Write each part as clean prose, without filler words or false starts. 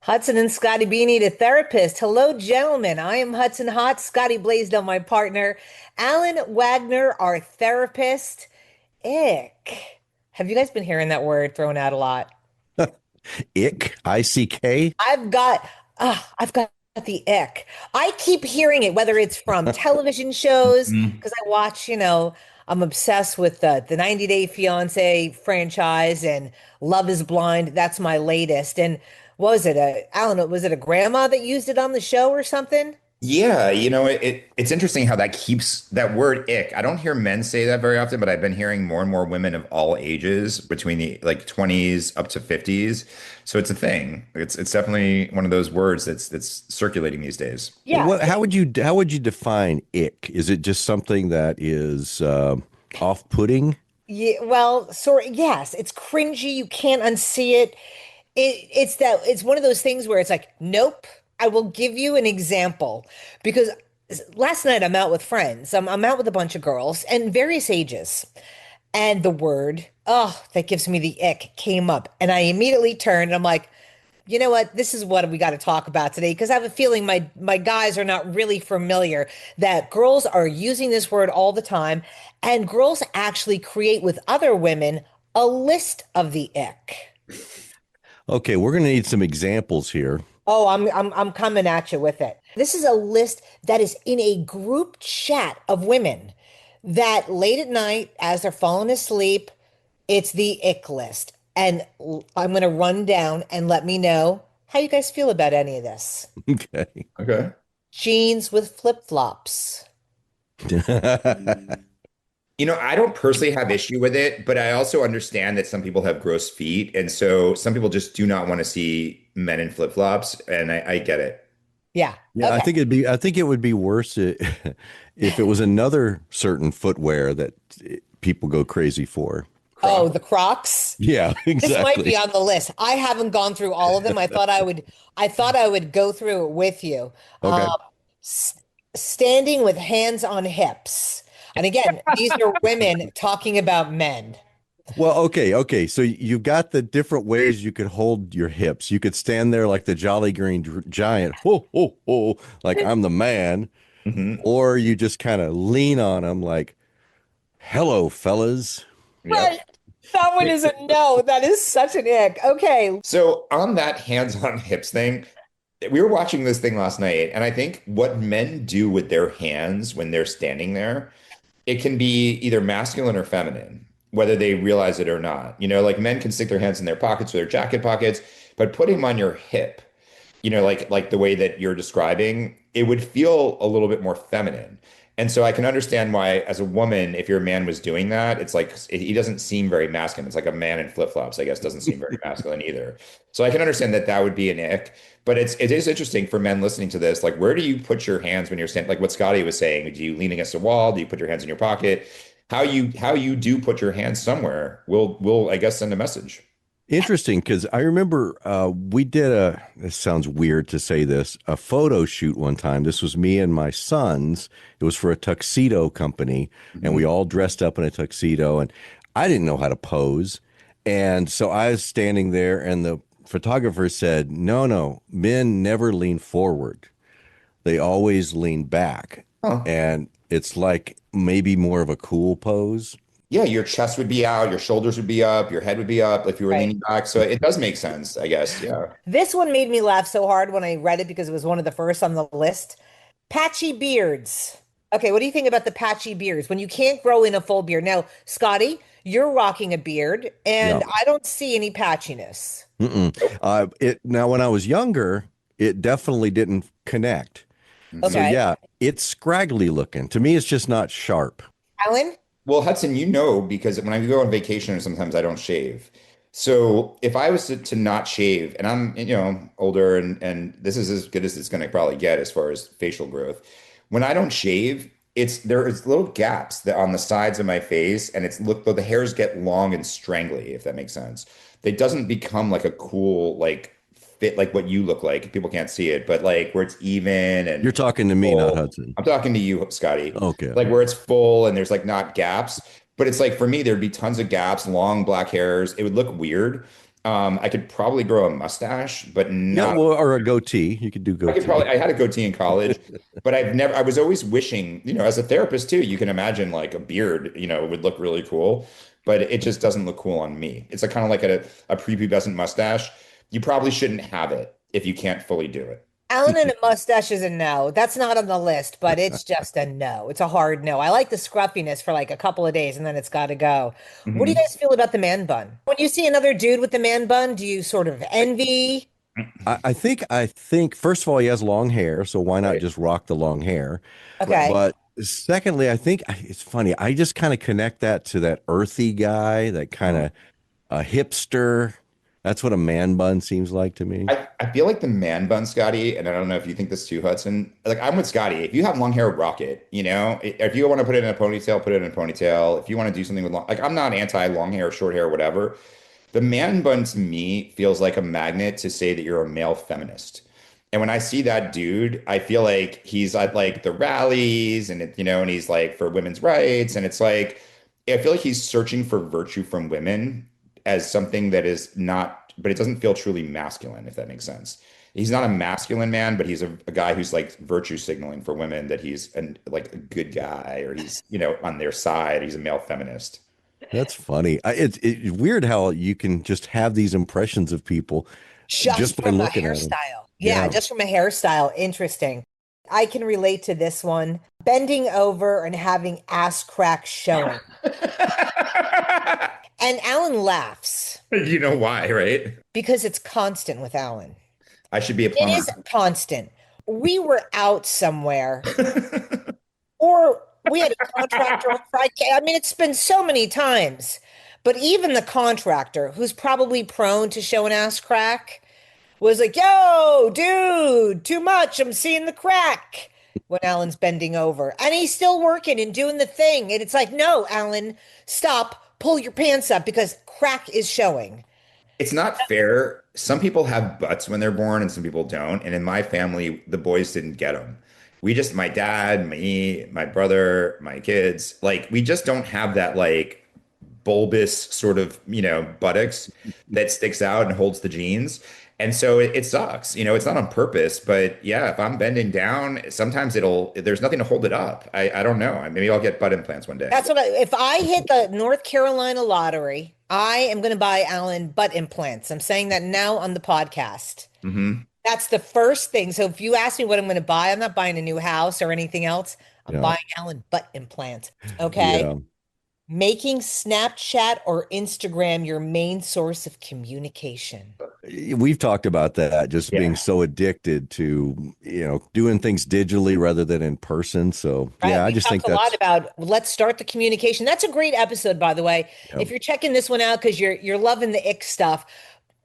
Hudson and Scotty B need a therapist. Hello, gentlemen. I am Hudson Hot, Scotty Blaisdell, my partner. Alan Wagner, our therapist. Ick. Have you guys been hearing that word thrown out a lot? Ick, ICK. I've got, I've got the ick. I keep hearing it, whether it's from television shows, Mm. because I watch, I'm obsessed with the 90 Day Fiance franchise and Love is Blind. That's my latest. And what was it? Alan, was it a grandma that used it on the show or something? Yeah, it's interesting how that keeps that word ick. I don't hear men say that very often, but I've been hearing more and more women of all ages between the like 20s up to 50s. So it's a thing. It's definitely one of those words that's circulating these days. Yeah. How would you define ick? Is it just something that is off-putting? Yeah, well, yes, it's cringy. You can't unsee it. It's one of those things where it's like, nope, I will give you an example because last night I'm out with friends. I'm out with a bunch of girls and various ages. And the word, oh, that gives me the ick came up. And I immediately turned and I'm like, you know what? This is what we got to talk about today because I have a feeling my guys are not really familiar that girls are using this word all the time, and girls actually create with other women a list of the ick. Okay, we're going to need some examples here. Oh, I'm coming at you with it. This is a list that is in a group chat of women that late at night, as they're falling asleep, it's the ick list. And I'm going to run down and let me know how you guys feel about any of this. Okay. Okay. Jeans with flip-flops. I don't personally have issue with it, but I also understand that some people have gross feet, and so some people just do not want to see men in flip-flops, and I get it. Yeah. Yeah, Okay. I think it would be worse if it was another certain footwear that people go crazy for. Oh, Croc. the Crocs. Yeah, This might be exactly. on the list. I haven't gone through all of them. I thought I would go through it with you. Um, Okay. s Standing with hands on hips. And again, these are women talking about men. Well, okay. So you've got the different ways you could hold your hips. You could stand there like the Jolly Green Giant, ho, ho, ho, like I'm the man, Hmm. or you just kind of lean on them like, hello, fellas. Yep. Right. That one is a no. That is such an ick. Okay. So on that hands-on hips thing, we were watching this thing last night, and I think what men do with their hands when they're standing there, it can be either masculine or feminine, whether they realize it or not. Like men can stick their hands in their pockets or their jacket pockets, but putting them on your hip, like the way that you're describing, it would feel a little bit more feminine. And so I can understand why, as a woman, if your man was doing that, it's like he doesn't seem very masculine. It's like a man in flip-flops, I guess, doesn't seem very masculine either. So I can understand that that would be an ick. But it is interesting for men listening to this. Like, where do you put your hands when you're standing? Like what Scotty was saying, do you lean against a wall? Do you put your hands in your pocket? How you do put your hands somewhere will I guess send a message. Interesting, because I remember we did this sounds weird to say this, a photo shoot one time. This was me and my sons. It was for a tuxedo company, and we Mhm. all dressed up in a tuxedo, and I didn't know how to pose. And so I was standing there, and the photographer said, no, no, men never lean forward. They always lean back. Huh. And it's like maybe more of a cool pose. Yeah, your chest would be out, your shoulders would be up, your head would be up if you were Right. leaning back. So it does make sense, I guess. Yeah. This one made me laugh so hard when I read it because it was one of the first on the list. Patchy beards. Okay, what do you think about the patchy beards when you can't grow in a full beard? Now, Scotty, you're rocking a beard, Yeah. and I don't see any patchiness. Mm-mm. It now when I was younger, it definitely didn't connect. So Mhm. Okay. yeah, it's scraggly looking. To me, it's just not sharp. Alan? Well, Hudson, because when I go on vacation, sometimes I don't shave. So if I was to not shave, and I'm, older and this is as good as it's going to probably get as far as facial growth. When I don't shave, there is little gaps that on the sides of my face, and the hairs get long and strangly, if that makes sense. It doesn't become like a cool like fit like what you look like. People can't see it, but like where it's even You're and talking to me, not full. Hudson. I'm talking to you, Scotty. Okay. Like where it's full and there's like not gaps. But it's like for me, there'd be tons of gaps, long black hairs. It would look weird. I could probably grow a mustache, but Yeah, not. well, or a goatee. You could do I goatee. had a goatee in college, but I was always wishing, as a therapist too, you can imagine like a beard, would look really cool, but it just doesn't look cool on me. It's kind of like a prepubescent mustache. You probably shouldn't have it if you can't fully do it. Alan and a mustache is a no. That's not on the list, but it's just a no. It's a hard no. I like the scruffiness for like a couple of days and then it's got to go. What do you Mhm. guys feel about the man bun? When you see another dude with the man bun, do you sort of envy? I think first of all, he has long hair, so why not Right. just rock the long hair? Okay. But secondly, I think it's funny. I just kind of connect that to that earthy guy, that kind Uh-huh. of a hipster. That's what a man bun seems like to me. I feel like the man bun, Scotty, and I don't know if you think this too, Hudson. Like I'm with Scotty. If you have long hair, rock it. If you want to put it in a ponytail, put it in a ponytail. If you want to do something with long, like I'm not anti long hair, short hair, whatever. The man bun to me feels like a magnet to say that you're a male feminist. And when I see that dude, I feel like he's at like the rallies and he's like for women's rights. And it's like, I feel like he's searching for virtue from women as something that is not, but it doesn't feel truly masculine, if that makes sense. He's not a masculine man, but he's a guy who's like virtue signaling for women that he's like a good guy or he's on their side. He's a male feminist. That's funny. It's weird how you can just have these impressions of people just Just by from a looking at them. hairstyle. Yeah, Yeah. just from a hairstyle. Interesting. I can relate to this one. Bending over and having ass crack showing. And Alan laughs You know why, right? because it's constant with Alan. I should be a It plumber. is constant. We were out somewhere, or we had a contractor on Friday. I mean, it's been so many times. But even the contractor, who's probably prone to show an ass crack, was like, yo, dude, too much. I'm seeing the crack when Alan's bending over. And he's still working and doing the thing. And it's like, no, Alan, stop, pull your pants up because crack is showing. It's not fair. Some people have butts when they're born and some people don't. And in my family, the boys didn't get them. My dad, me, my brother, my kids, like, we just don't have that, like, bulbous sort of, buttocks that sticks out and holds the jeans. And so it sucks. It's not on purpose, but yeah, if I'm bending down, sometimes there's nothing to hold it up. I don't know. Maybe I'll get butt implants one day. That's what if I hit the North Carolina lottery, I am going to buy Alan butt implants. I'm saying that now on the podcast. Hmm. That's the first thing. So if you ask me what I'm going to buy, I'm not buying a new house or anything else. I'm Yeah. buying Alan butt implants. Okay. Yeah. Making Snapchat or Instagram your main source of communication. We've talked about that, just being Yeah. so addicted to, doing things digitally rather than in person. So, Right. yeah, I We've just think talked a lot that's, about let's start the communication. That's a great episode, by the way. yeah. If you're checking this one out because you're loving the ick stuff,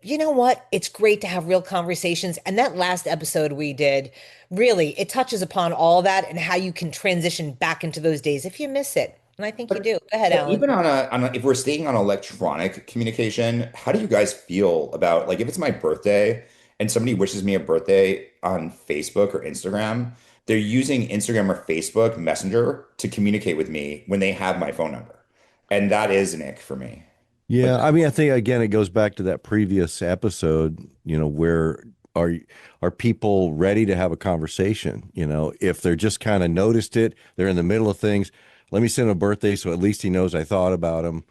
you know what? It's great to have real conversations. And that last episode we did, really, it touches upon all that and how you can transition back into those days if you miss it. And I think you But do. Go ahead, but Alan. even if we're staying on electronic communication, how do you guys feel about like if it's my birthday and somebody wishes me a birthday on Facebook or Instagram, they're using Instagram or Facebook Messenger to communicate with me when they have my phone number. And that is an ick for me. Like, Yeah, I mean, I think again it goes back to that previous episode, where are are people ready to have a conversation? If they're just kind of noticed it, they're in the middle of things. Let me send him a birthday so at least he knows I thought about him.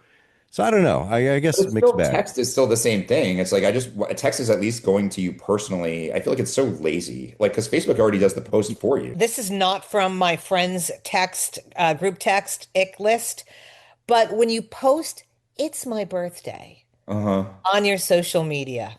So I don't know. I but guess it's mixed still bag. text is still the same thing. It's like a text is at least going to you personally. I feel like it's so lazy. Like because Facebook already does the post for you. This is not from my friend's text, group text, ick list, but when you post, it's my birthday Uh-huh. on your social media,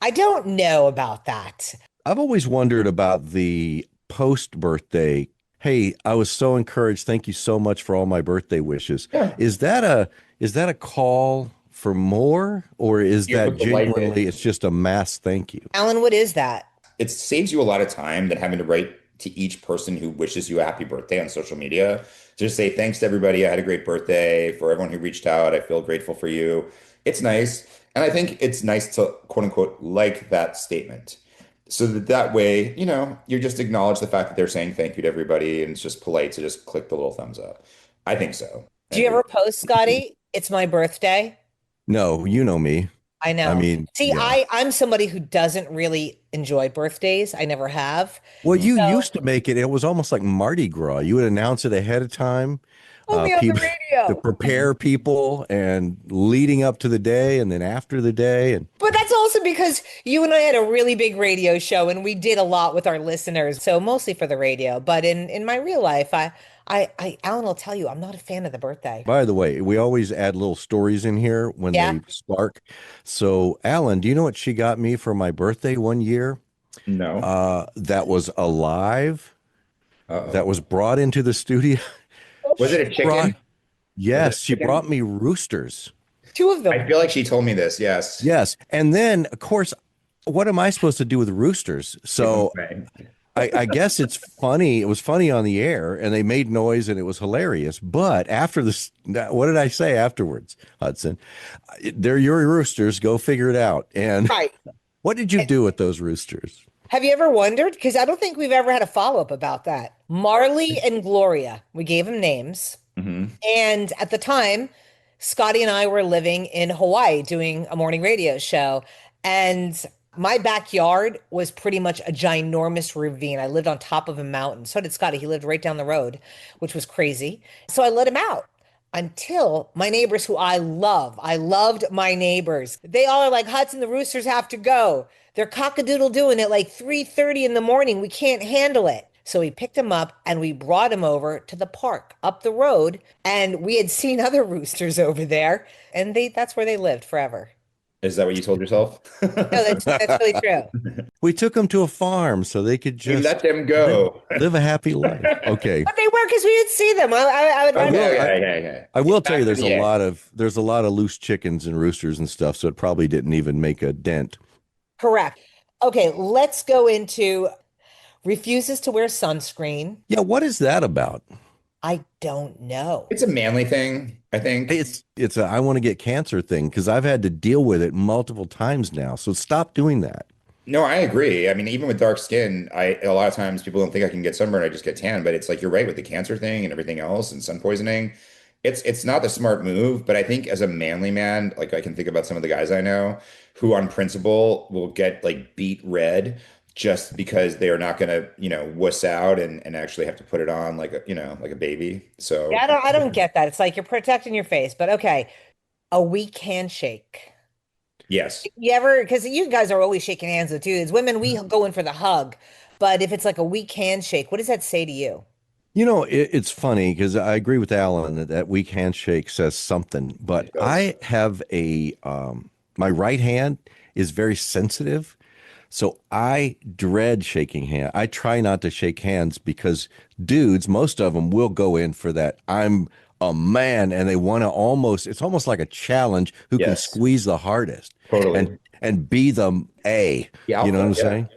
I don't know about that. I've always wondered about the post birthday. Hey, I was so encouraged. Thank you so much for all my birthday wishes. Yeah. Is that a call for more, or is You're that able to like genuinely it. it's just a mass thank you? Alan, what is that? It saves you a lot of time than having to write to each person who wishes you a happy birthday on social media. Just say thanks to everybody. I had a great birthday. For everyone who reached out, I feel grateful for you. It's nice. And I think it's nice to quote unquote like that statement. So that way, you just acknowledge the fact that they're saying thank you to everybody and it's just polite to just click the little thumbs up. I think so. Do you Andrew. ever post, Scotty? It's my birthday. No, you know me. I I know. mean, See, yeah. I'm somebody who doesn't really enjoy birthdays. I never have. Well, you So used to make it, it was almost like Mardi Gras. You would announce it ahead of time, only on the people to radio. prepare people and leading up to the day and then after the day. And But that's also because you and I had a really big radio show and we did a lot with our listeners. So mostly for the radio. But in my real life, Alan will tell you, I'm not a fan of the birthday. by the way, we always add little stories in here when Yeah. they spark. So, Alan, do you know what she got me for my birthday one year? No. That was alive, that Uh-oh. was brought into the studio. Was it She a brought, chicken? Was it yes, a she brought chicken? me roosters. Two of I them. feel like she told me this. Yes. Yes. And then, of course, what am I supposed to do with roosters? Give them So away. I guess it's funny. It was funny on the air and they made noise and it was hilarious. But after this, what did I say afterwards, Hudson? They're your roosters. Go figure it out. And Right. what did you do with those roosters? Have you ever wondered? Because I don't think we've ever had a follow-up about that. Marley and Gloria, we gave them names. Hmm. And at the time, Scotty and I were living in Hawaii doing a morning radio show. And my backyard was pretty much a ginormous ravine. I lived on top of a mountain. So did Scotty. He lived right down the road, which was crazy. So I let him out until my neighbors, who I loved my neighbors. They all are like, Hudson, the roosters have to go. They're cockadoodle doing at like 3:30 in the morning. We can't handle it. So we picked him up and we brought him over to the park up the road. And we had seen other roosters over there, and that's where they lived forever. Is that what you told yourself? No, that's really true. We took them to a farm so they could We just let them live, go. live a happy life. Okay. But they were because we would see them. I would I run. Okay, will. okay, okay, okay. I will tell Back you, to the there's a lot of loose chickens and roosters and stuff, so it probably didn't even make a dent. Correct. Okay, let's go into refuses to wear sunscreen. Yeah, what is that about? I don't know. It's a manly thing, I think. It's a I want to get cancer thing because I've had to deal with it multiple times now. So stop doing that. No, I agree. I mean, even with dark skin, I a lot of times people don't think I can get sunburned. I just get tan, but it's like you're right with the cancer thing and everything else and sun poisoning. It's not the smart move, but I think as a manly man, like I can think about some of the guys I know who on principle will get like beat red just because they are not gonna, wuss out and actually have to put it on like like a baby. Yeah, So I don't get that. It's like you're protecting your face, but okay. A weak handshake. yes. You ever, because you guys are always shaking hands with dudes. Women, we go in for the hug. But if it's like a weak handshake, what does that say to you? It's funny because I agree with Alan that that weak handshake says something, but It does. I have my right hand is very sensitive. So I dread shaking hands. I try not to shake hands because dudes, most of them will go in for that. I'm a man and they want to it's almost like a challenge who can Yes, squeeze the hardest and totally. be the A. The You know what alpha, I'm yeah, saying?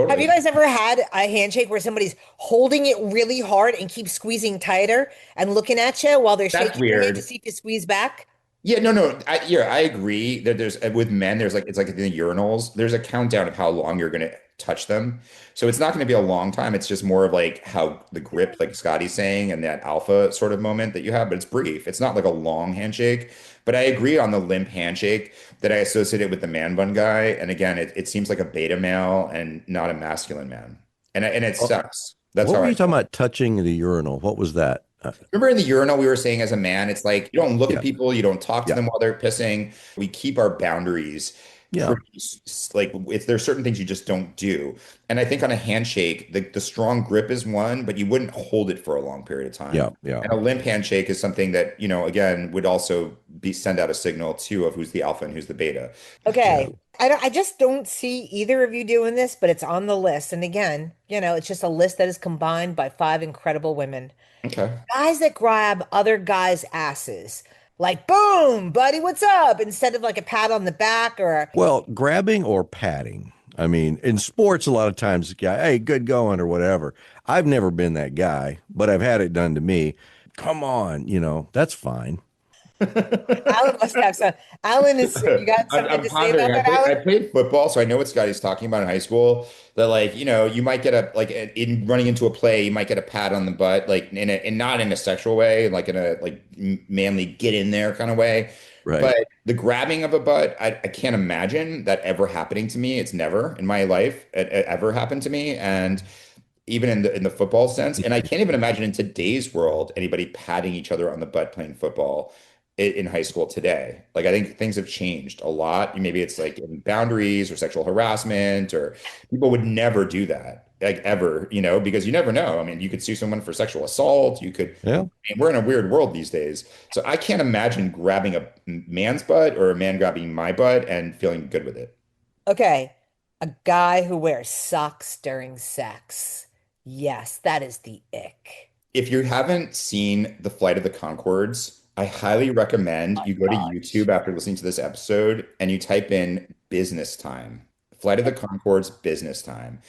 Have you totally. guys ever had a handshake where somebody's holding it really hard and keeps squeezing tighter and looking at you while they're That's shaking your hand to weird. see if you squeeze back? Yeah, no, no. I agree that there's with men, there's like it's like in the urinals, there's a countdown of how long you're gonna touch them. So it's not gonna be a long time. It's just more of like how the grip, like Scotty's saying, and that alpha sort of moment that you have, but it's brief. It's not like a long handshake. But I agree on the limp handshake that I associate it with the man bun guy. And again, it seems like a beta male and not a masculine man. And it Oh, sucks. That's what how were I you talking feel. about touching the urinal? What was that? Remember in the urinal, we were saying as a man, it's like you don't look at Yeah, people, you don't talk to yeah, them while they're pissing. We keep our boundaries yeah, pretty like if there's certain things you just don't do. And I think on a handshake, the strong grip is one, but you wouldn't hold it for a long period of yeah, time. yeah, And a limp handshake is something that, again, would also be send out a signal too of who's the alpha and who's the beta. yeah. Okay. I just don't see either of you doing this, but it's on the list. And again, it's just a list that is combined by five incredible women. Okay. Guys that grab other guys' asses, like, boom, buddy, what's up? Instead of like a pat on the back or, Well, grabbing or patting. I mean, in sports, a lot of times, the guy, hey, good going or whatever. I've never been that guy, but I've had it done to me. Come on, that's fine. Alan must have some. Alan you got something I'm to say pondering. about that, I Alan? played football, so I know what Scotty's talking about in high school. That like, you might get a like in running into a play, you might get a pat on the butt, like and not in a sexual way, like in a like manly get in there kind of way. Right. But the grabbing of a butt, I can't imagine that ever happening to me. It's never in my life it ever happened to me. And even in the football sense. And I can't even imagine in today's world anybody patting each other on the butt playing football in high school today. Like I think things have changed a lot. Maybe it's like in boundaries or sexual harassment, or people would never do that, like ever, because you never know. I mean, you could sue someone for sexual assault. You could, Yeah. I mean, we're in a weird world these days. So I can't imagine grabbing a man's butt or a man grabbing my butt and feeling good with it. Okay. A guy who wears socks during sex. Yes, that is the ick. If you haven't seen The Flight of the Conchords, I highly recommend you go to Gosh. YouTube after listening to this episode and you type in business time. Flight of the Conchords business time.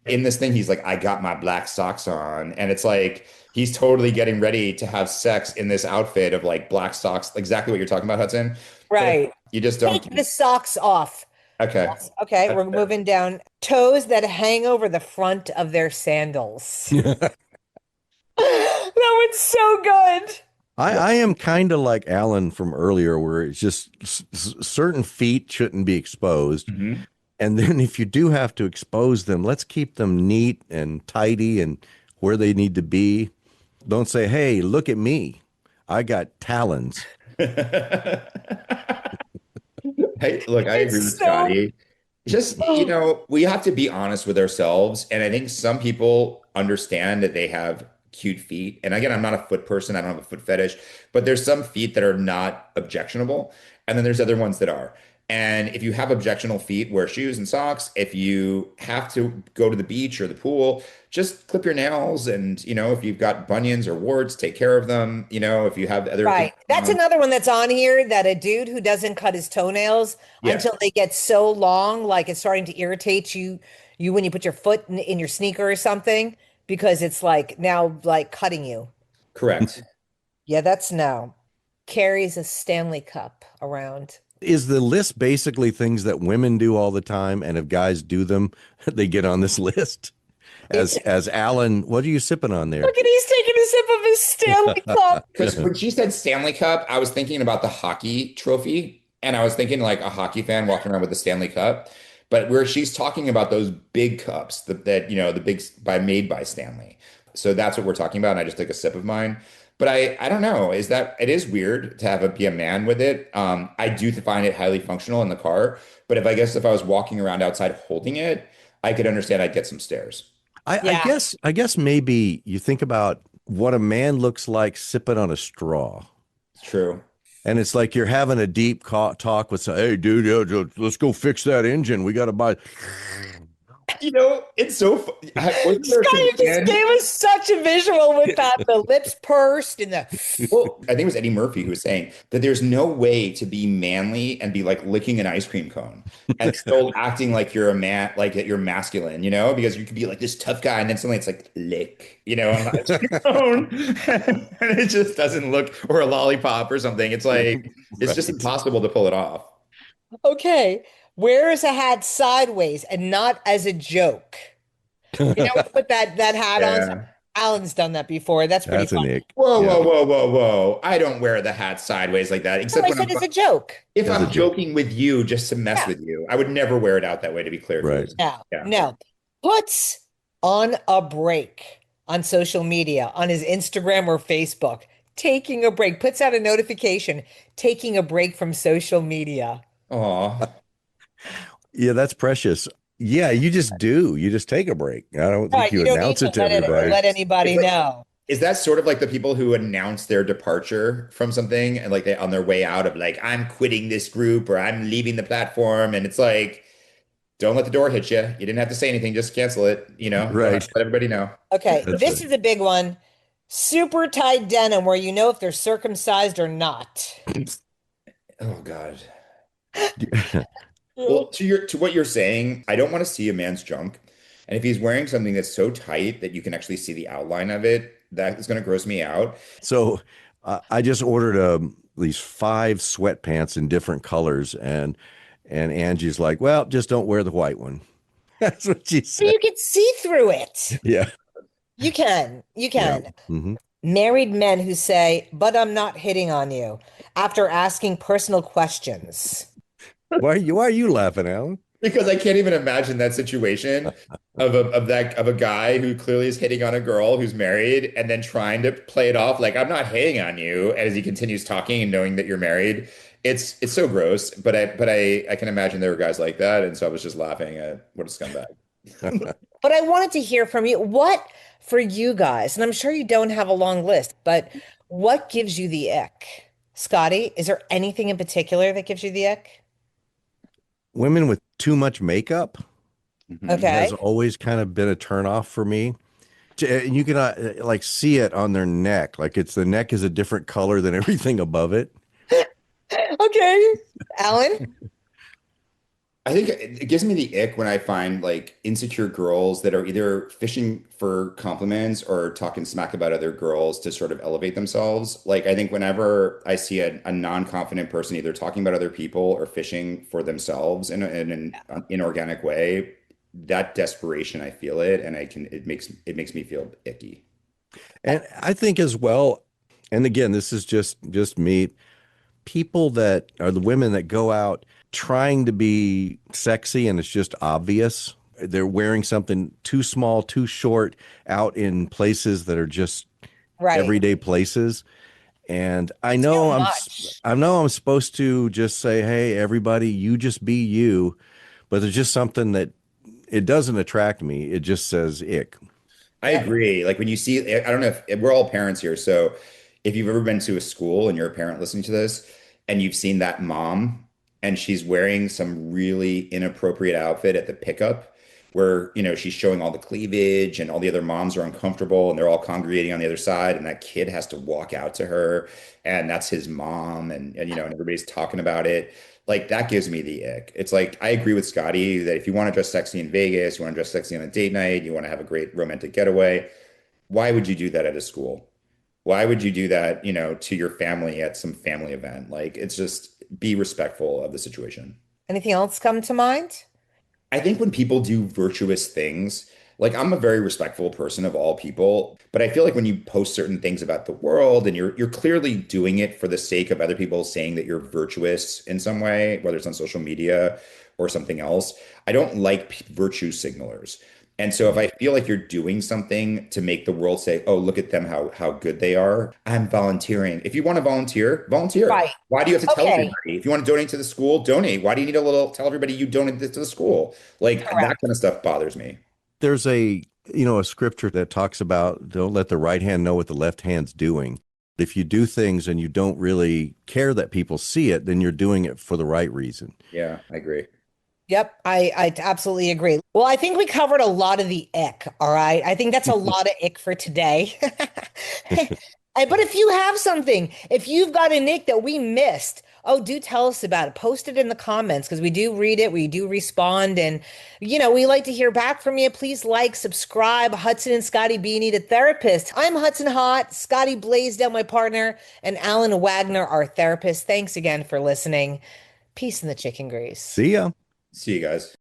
In this thing, he's like, I got my black socks on. And it's like he's totally getting ready to have sex in this outfit of like black socks, exactly what you're talking about, Hudson. But Right. you just don't. Take the socks off. Okay. Yes. Okay, we're moving down. Toes that hang over the front of their sandals. That one's so good. I am kind of like Alan from earlier, where it's just certain feet shouldn't be exposed. Mhm. And then if you do have to expose them, let's keep them neat and tidy and where they need to be. Don't say, hey, look at me. I got talons. Hey, look, I agree with It's so, Scotty. Just, oh, we have to be honest with ourselves. And I think some people understand that they have cute feet. And again, I'm not a foot person, I don't have a foot fetish, but there's some feet that are not objectionable. And then there's other ones that are. And if you have objectionable feet, wear shoes and socks. If you have to go to the beach or the pool, just clip your nails. And, if you've got bunions or warts, take care of them. If you have other things right. going That's on. another one that's on here that a dude who doesn't cut his toenails Yeah, until they get so long, like it's starting to irritate you when you put your foot in your sneaker or something, because it's like now like cutting you. correct. Yeah, that's no. Carries a Stanley Cup around. Is the list basically things that women do all the time? And if guys do them, they get on this list? It's As Alan, what are you sipping on there? look at he's taking a sip of his Stanley Cup. Because when she said Stanley Cup, I was thinking about the hockey trophy, and I was thinking like a hockey fan walking around with the Stanley Cup. But where she's talking about those big cups the big by made by Stanley. So that's what we're talking about. And I just took a sip of mine. But I don't know. Is that it is weird to have be a man with it. I do find it highly functional in the car. But if I was walking around outside holding it, I could understand I'd get some stares. Yeah. I guess maybe you think about what a man looks like sipping on a straw. It's true. And it's like you're having a deep talk with, hey, dude, let's go fix that engine. We got to buy. It's so wasn't there a Scott, you just comedian? gave us such a visual with that. The lips pursed and the Well, I think it was Eddie Murphy who was saying that there's no way to be manly and be like licking an ice cream cone and still acting like you're a man, like that you're masculine, because you could be like this tough guy and then suddenly it's like lick, an ice cream cone, and it just doesn't look, or a lollipop or something. It's like it's just Right. impossible to pull it off. okay. Wears a hat sideways and not as a joke. Put that hat on. Yeah. Alan's done that before. That's pretty That's an funny. ick. Whoa, Yeah, whoa, whoa, whoa, whoa. I don't wear the hat sideways like that, No, except I when said it's a joke. if as a I'm joke. joking with you just to mess Yeah. with you. I would never wear it out that way, to be clear, if you're Right. listening. No, Yeah. no. Puts on a break on social media, on his Instagram or Facebook, taking a break, puts out a notification, taking a break from social media. Aw. Yeah, that's precious. Yeah, you just do. You just take a break. I don't think Right. you You don't need announce to it to everybody. let It's anybody like, know. is that sort of like the people who announce their departure from something and like they on their way out of like, I'm quitting this group or I'm leaving the platform? And it's like, don't let the door hit you. You didn't have to say anything, just cancel it. You don't have Right. to let everybody know. Okay, That's this right. is a big one. Super tight denim where you know if they're circumcised or not. Oh God. Well, to what you're saying, I don't want to see a man's junk. And if he's wearing something that's so tight that you can actually see the outline of it, that is going to gross me out. So I just ordered these 5 sweatpants in different colors, and Angie's like, well, just don't wear the white one. That's what she So said. you can see through it. Yeah. You can. You Yeah. can. Hmm. Married men who say, "But I'm not hitting on you," after asking personal questions. Why are you laughing, Alan? Because I can't even imagine that situation of a guy who clearly is hitting on a girl who's married and then trying to play it off like I'm not hitting on you as he continues talking and knowing that you're married. It's so gross, but I can imagine there were guys like that, and so I was just laughing at what a scumbag. But I wanted to hear from you. What for you guys, and I'm sure you don't have a long list, but what gives you the ick? Scotty, is there anything in particular that gives you the ick? Women with too much makeup Mhm. has Okay. always kind of been a turnoff for me. And you can like see it on their neck, like it's the neck is a different color than everything above it. Okay. Alan? I think it gives me the ick when I find like insecure girls that are either fishing for compliments or talking smack about other girls to sort of elevate themselves. Like, I think whenever I see a non-confident person either talking about other people or fishing for themselves in an inorganic way, that desperation, I feel it, and it makes me feel icky. And I think as well, and again, this is just me, people that are the women that go out trying to be sexy and it's just obvious. They're wearing something too small, too short out in places that are just Right. everyday places. And Too much. I know I'm supposed to just say, "Hey, everybody, you just be you," but there's just something that it doesn't attract me. It just says ick. I agree. Like when you see, I don't know if we're all parents here. So if you've ever been to a school and you're a parent listening to this and you've seen that mom and she's wearing some really inappropriate outfit at the pickup where, she's showing all the cleavage and all the other moms are uncomfortable and they're all congregating on the other side and that kid has to walk out to her and that's his mom and everybody's talking about it. Like that gives me the ick. It's like I agree with Scotty that if you want to dress sexy in Vegas, you want to dress sexy on a date night, you want to have a great romantic getaway, why would you do that at a school? Why would you do that, to your family at some family event? Like it's just be respectful of the situation. Anything else come to mind? I think when people do virtuous things, like I'm a very respectful person of all people, but I feel like when you post certain things about the world and you're clearly doing it for the sake of other people saying that you're virtuous in some way, whether it's on social media or something else, I don't like virtue signalers. And so if I feel like you're doing something to make the world say, "Oh, look at them how good they are," I'm volunteering. If you want to volunteer, volunteer. Right. Why do you have to tell Okay. everybody? If you want to donate to the school, donate. Why do you need a little tell everybody you donated this to the school? Like that Correct. kind of stuff bothers me. There's a scripture that talks about don't let the right hand know what the left hand's doing. If you do things and you don't really care that people see it, then you're doing it for the right reason. Yeah, I agree. Yep, I absolutely agree. Well, I think we covered a lot of the ick, all right? I think that's a lot of ick for today. But if you have something, if you've got an ick that we missed, oh, do tell us about it. Post it in the comments because we do read it, we do respond, and we like to hear back from you. Please like, subscribe. Hudson and Scotty B Need a Therapist. I'm Hudson Hot, Scotty Blaisdell, my partner, and Alan Wagner, our therapist. Thanks again for listening. Peace in the chicken grease. See ya. See you guys.